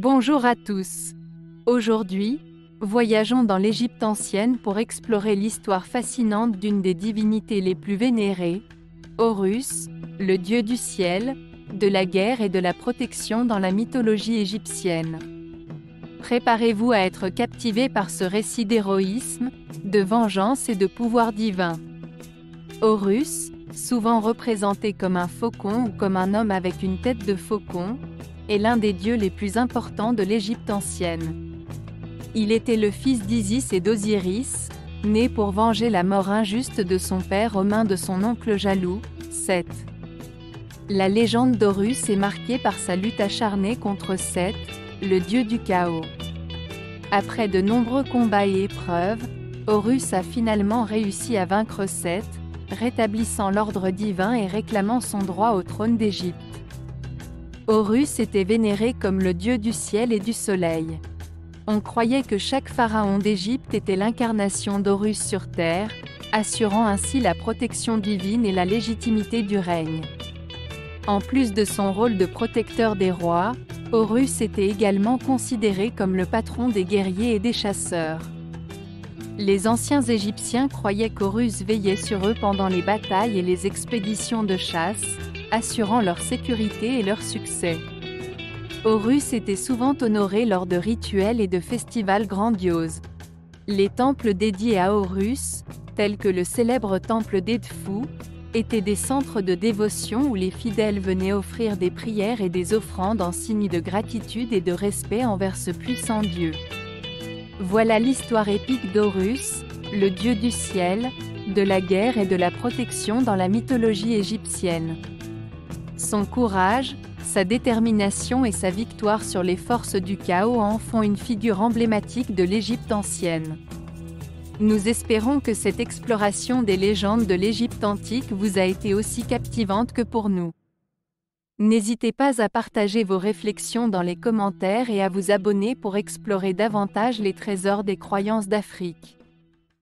Bonjour à tous. Aujourd'hui, voyageons dans l'Égypte ancienne pour explorer l'histoire fascinante d'une des divinités les plus vénérées, Horus, le dieu du ciel, de la guerre et de la protection dans la mythologie égyptienne. Préparez-vous à être captivé par ce récit d'héroïsme, de vengeance et de pouvoir divin. Horus, souvent représenté comme un faucon ou comme un homme avec une tête de faucon, est l'un des dieux les plus importants de l'Égypte ancienne. Il était le fils d'Isis et d'Osiris, né pour venger la mort injuste de son père aux mains de son oncle jaloux, Seth. La légende d'Horus est marquée par sa lutte acharnée contre Seth, le dieu du chaos. Après de nombreux combats et épreuves, Horus a finalement réussi à vaincre Seth, rétablissant l'ordre divin et réclamant son droit au trône d'Égypte. Horus était vénéré comme le dieu du ciel et du soleil. On croyait que chaque pharaon d'Égypte était l'incarnation d'Horus sur terre, assurant ainsi la protection divine et la légitimité du règne. En plus de son rôle de protecteur des rois, Horus était également considéré comme le patron des guerriers et des chasseurs. Les anciens Égyptiens croyaient qu'Horus veillait sur eux pendant les batailles et les expéditions de chasse, assurant leur sécurité et leur succès. Horus était souvent honoré lors de rituels et de festivals grandioses. Les temples dédiés à Horus, tels que le célèbre temple d'Edfu, étaient des centres de dévotion où les fidèles venaient offrir des prières et des offrandes en signe de gratitude et de respect envers ce puissant dieu. Voilà l'histoire épique d'Horus, le dieu du ciel, de la guerre et de la protection dans la mythologie égyptienne. Son courage, sa détermination et sa victoire sur les forces du chaos en font une figure emblématique de l'Égypte ancienne. Nous espérons que cette exploration des légendes de l'Égypte antique vous a été aussi captivante que pour nous. N'hésitez pas à partager vos réflexions dans les commentaires et à vous abonner pour explorer davantage les trésors des croyances d'Afrique.